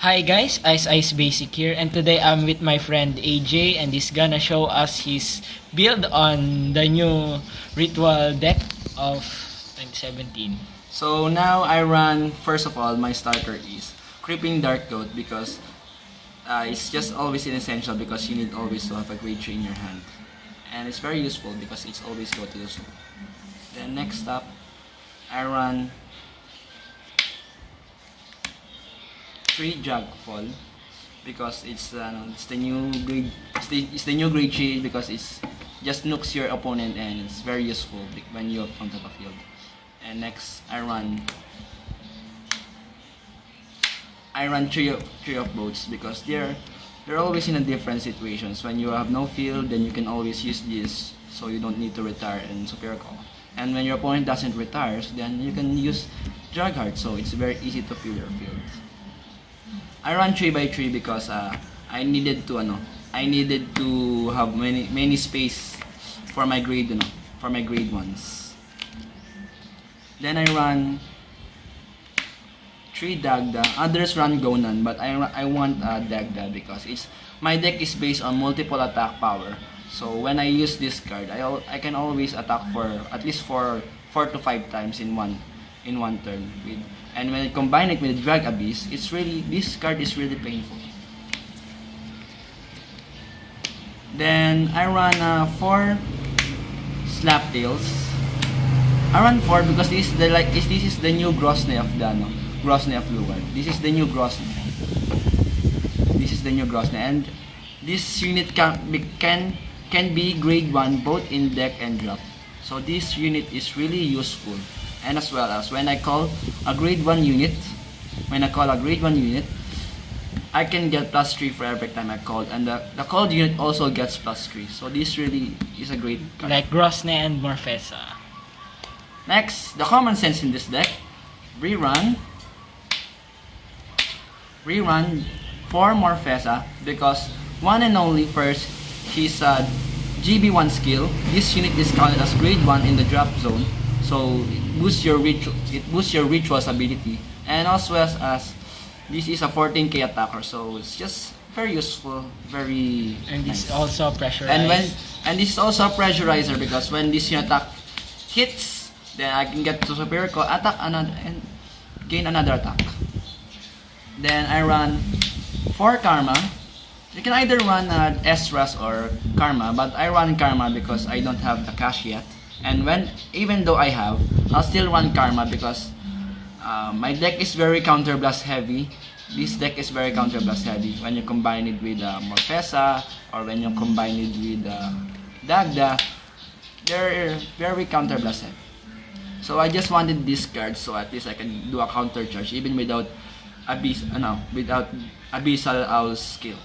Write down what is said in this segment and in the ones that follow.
Hi guys, Ice Basic here, and today I'm with my friend AJ, and he's gonna show us his build on the new ritual deck of 2017. So now I run, first of all, my starter is Creeping Dark Goat because it's just always an essential because you need always to have a great tree in your hand. And it's very useful because it's always go to the soul. Then next up, I run 3 Jagfall because it's the new grade tree because it's just nukes your opponent and it's very useful when you're on top of field. And next I run three of boats because they're always in a different situations. When you have no field, then you can always use this, so you don't need to retire and superior call. And when your opponent doesn't retire, then you can use Dragheart, so it's very easy to fill your field. I run 3x3 because I needed to have many space for my grade ones. Then I run 3 Dagda. Others run Gonan, but I want Dagda because my deck is based on multiple attack power. So when I use this card, I can always attack for at least 4 to 5 times in one turn. And when I combine it with Drag Abyss, this card is really painful. Then I run 4 Slaptails. I run 4 because this is the new Grosne of Lugar. This is the new Grosne. And this unit can be grade 1 both in deck and drop. So this unit is really useful. And as well as when I call a grade 1 unit, I can get +3 for every time I called, and the called unit also gets +3. So this really is a great card. Like Grosne and Morfessa. Next, the common sense in this deck, rerun 4 Morfessa because one and only first, his GB1 skill. This unit is counted as grade 1 in the drop zone, so it boosts your rituals ability, and also as this is a 14k attacker, so it's just very useful, very And nice. it's also pressurized. And this is also a pressurizer because when this attack hits, then I can get to superior call, attack another and gain another attack. Then I run 4 Karma. You can either run Esras or Karma, but I run Karma because I don't have the cash yet. And even though I have, I'll still run Karma because my deck is very counterblast heavy. This deck is very counterblast heavy when you combine it with Morfessa or when you combine it with Dagda. They're very counterblast heavy. So I just wanted this card so at least I can do a counter charge even without Abyssal Owl's skill.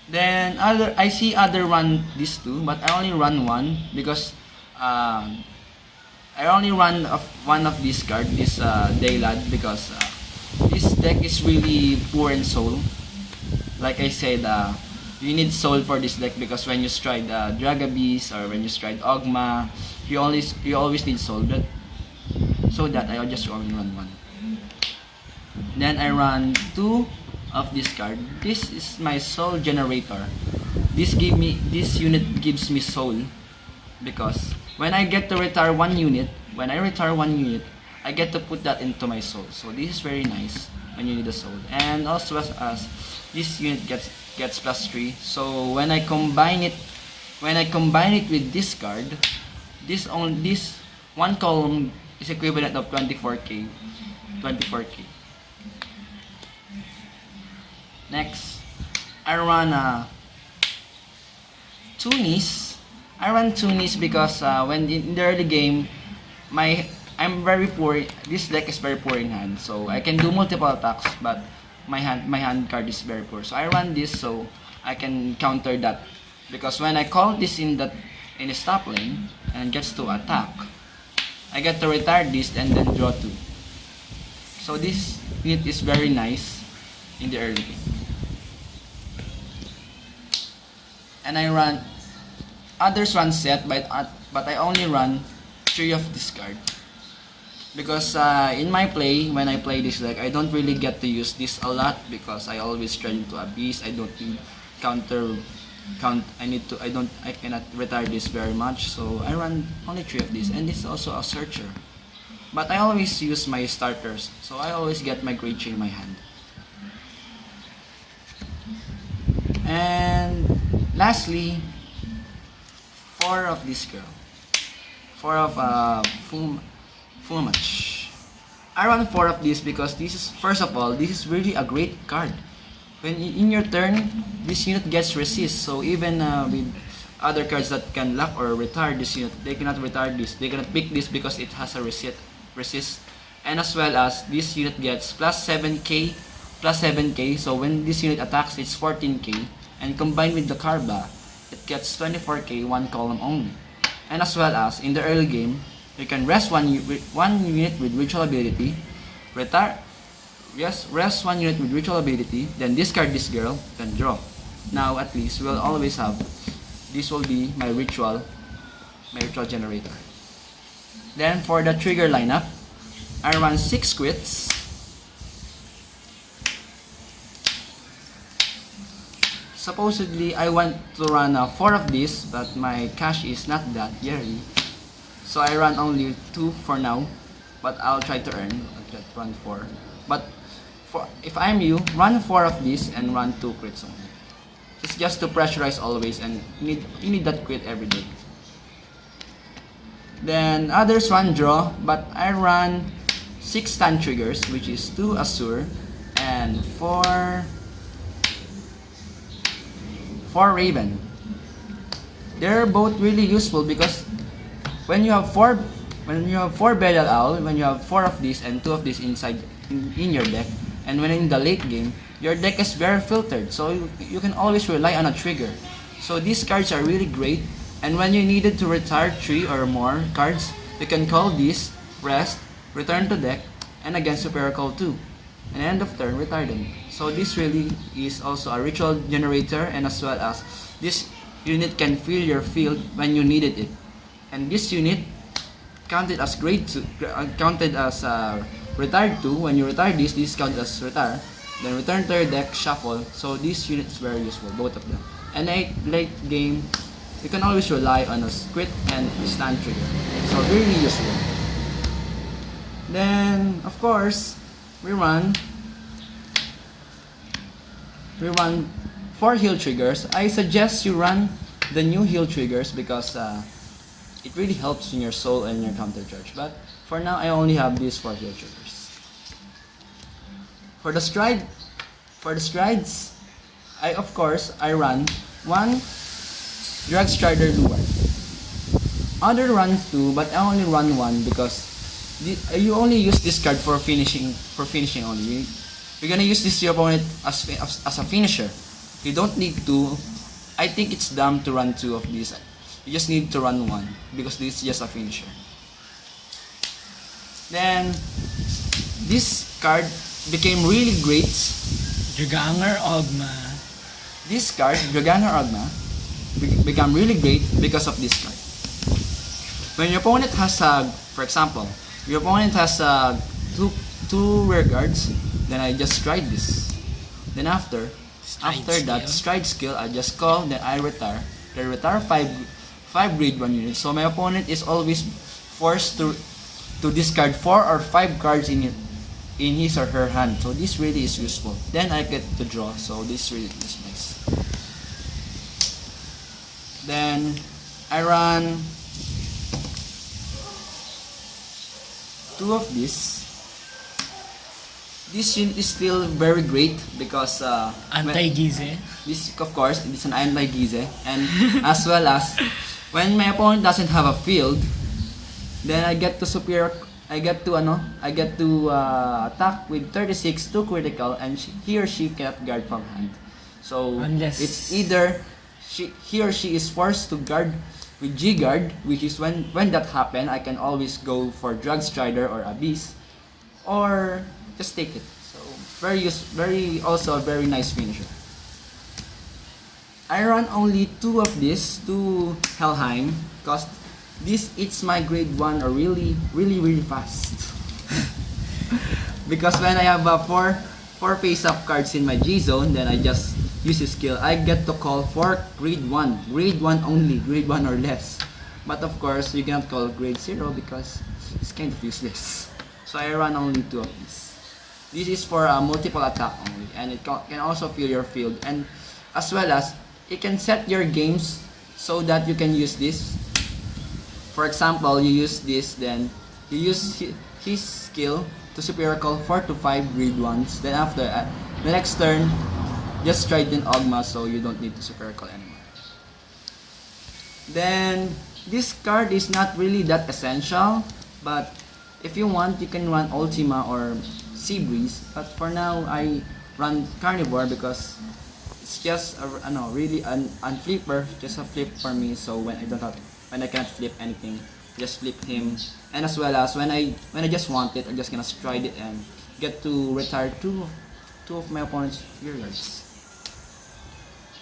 Then I see other run this too, but I only run one because I only run one of this card, this Daylad, because this deck is really poor in soul. Like I said, you need soul for this deck because when you stride Drag Abyss or when you stride Ogma, you always need soul. So that I just only run one. Then I run 2 of this card. This is my soul generator. This unit gives me soul because when I get to retire one unit, I get to put that into my soul. So this is very nice when you need a soul. And also as this unit gets +3. So when I combine it with this card, this one column is equivalent of 24k. Next, I run Tunis. I run Tunis because when in the early game, I'm very poor. This deck is very poor in hand, so I can do multiple attacks, but my hand card is very poor. So I run this so I can counter that because when I call this in the stop lane and gets to attack, I get to retire this and then draw 2. So this unit is very nice in the early game. And I run others run set, but I only run 3 of this card. because in my play, when I play this deck, I don't really get to use this a lot because I always turn into a beast. I don't need counter count. I cannot retire this very much, so I run only 3 of these, and this is also a searcher. But I always use my starters, so I always get my great chain in my hand. And lastly, 4 of this girl. 4 of Fumach. I run 4 of these because this is, first of all, this is really a great card. When in your turn, this unit gets resist, so even with other cards that can lock or retire this unit, they cannot retire this. They cannot pick this because it has a resist. And as well as this unit gets plus 7k, so when this unit attacks, it's 14k, and combined with the Karba, it gets 24k, 1 column only. And as well as in the early game, you can rest one unit with ritual ability, rest 1 unit with ritual ability, then discard this girl, then draw. Now at least we'll always have, this will be my ritual generator. Then for the trigger lineup, I run 6 quits. Supposedly I want to run 4 of this, but my cash is not that yearly, so I run only 2 for now, but I'll try to earn. I'll run 4. But if I'm you, run 4 of this and run 2 crits only. It's just to pressurize always, and you need that crit every day. Then others run draw, but I run 6 stun triggers, which is 2 Azure and 4 Raven. They're both really useful because when you have 4 Burial Owl, when you have 4 of these and 2 of these inside in your deck, and when in the late game, your deck is very filtered, so you can always rely on a trigger. So these cards are really great, and when you needed to retire 3 or more cards, you can call these, rest, return to deck, and again superior call 2, and end of turn retire them. So this really is also a ritual generator, and as well as this unit can fill your field when you needed it. And this unit counted as retired 2. When you retire this counted as retire. Then return to your deck, shuffle. So this unit is very useful, both of them. And late game, you can always rely on a crit and stand trigger. So really useful. Then of course, we run 4 heal triggers. I suggest you run the new heal triggers because it really helps in your soul and your counter charge. But for now, I only have these 4 heal triggers. For the strides, I run 1 Drag Strider Luar. Other runs 2, but I only run 1 because you only use this card for finishing only. You're gonna use this to your opponent as a finisher. You don't need to. I think it's dumb to run 2 of these. You just need to run 1 because this is just a finisher. Then this card became really great. Draganger Ogma. This card, Draganger Ogma, become really great because of this card. When your opponent has for example, your opponent has two rear guards, then I just stride this. Then after that stride skill, I just call, then I retire. Then retire 5 grade 1 units. So my opponent is always forced to discard 4 or 5 cards in his or her hand. So this really is useful. Then I get to draw. So this really is nice. Then I run 2 of this. This unit is still very great because Anti-Gize. this, of course, it's an anti-Gize, and as well as when my opponent doesn't have a field, then I get to attack with 36 to critical, and he or she cannot guard from hand. So unless it's either he or she is forced to guard with G guard, which is when that happens, I can always go for Drag Strider or Abyss, or just take it. So also a very nice finisher. I run only 2 of this, 2 Helheim, because this eats my grade 1 or really fast. Because when I have four face-up cards in my G zone, then I just use his skill. I get to call for grade 1. Grade 1 only, grade 1 or less. But of course, you cannot call grade 0 because it's kind of useless. So I run only 2 of these. This is for multiple attack only, and it can also fill your field, and as well as it can set your games so that you can use this. For example, you use this, then you use his skill to superior call 4 to 5 grade 1s. Then after the next turn, just try then Ogma, so you don't need to superior call anymore. Then this card is not really that essential, but if you want, you can run Ultima or Sea Breeze. But for now, I run Carnivore because it's just really a flipper, just a flip for me. So when I cannot flip anything, just flip him. And as well as when I just want it, I'm just gonna stride it and get to retire two of my opponent's furious.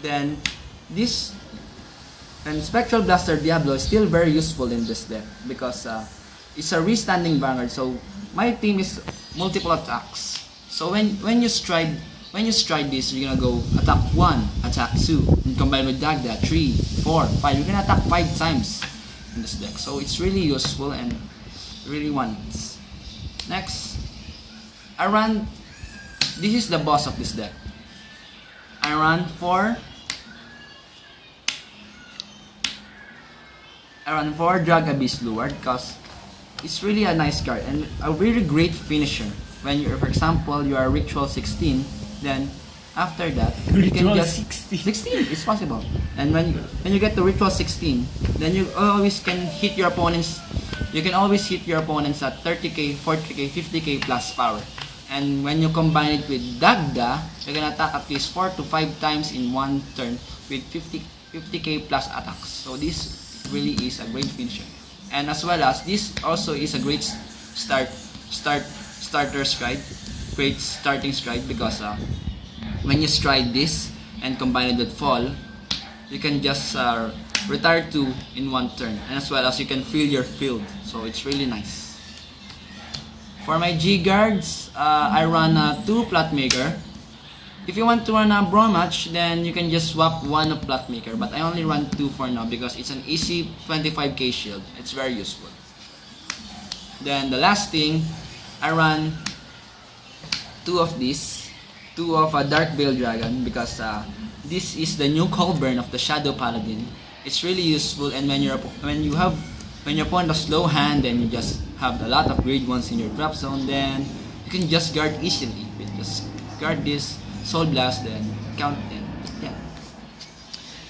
Then this and Spectral Blaster Diablo is still very useful in this deck because it's a restanding Vanguard. So my team is multiple attacks. So when you stride this, you're gonna go attack 1, attack 2, and combine with Dagda 3, 4, 5. You're gonna attack 5 times in this deck. So it's really useful and really wants. Next, this is the boss of this deck. I run 4 Drag Abyss Lure because it's really a nice card and a really great finisher. When you're, for example, you are Ritual 16, then after that you can Ritual just 16. It's possible. And when you get to Ritual 16, then you always can hit your opponents. You can always hit your opponents at 30k, 40k, 50k plus power. And when you combine it with Dagda, you're gonna attack at least 4 to 5 times in one turn with 50k plus attacks. So this really is a great finisher. And as well as this also is a great starter stride, great starting stride because when you stride this and combine it with fall, you can just retire 2 in one turn, and as well as you can fill your field. So it's really nice. For my G guards, I run 2 Plotmaker. If you want to run a Brawl match, then you can just swap 1 of Plotmaker, but I only run 2 for now because it's an easy 25k shield. It's very useful. Then the last thing, I run 2 of these, 2 of a Dark Veil Dragon because this is the new Colburn of the Shadow Paladin. It's really useful, and when your opponent has slow hand, then you just have a lot of grade 1s in your drop zone, then you can just guard easily. You just guard this, Soul Blast, then count 10. Yeah.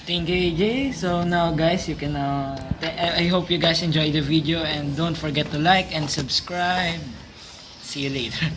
Thank you, AJ. So now, guys, you can. I hope you guys enjoyed the video, and don't forget to like and subscribe. See you later.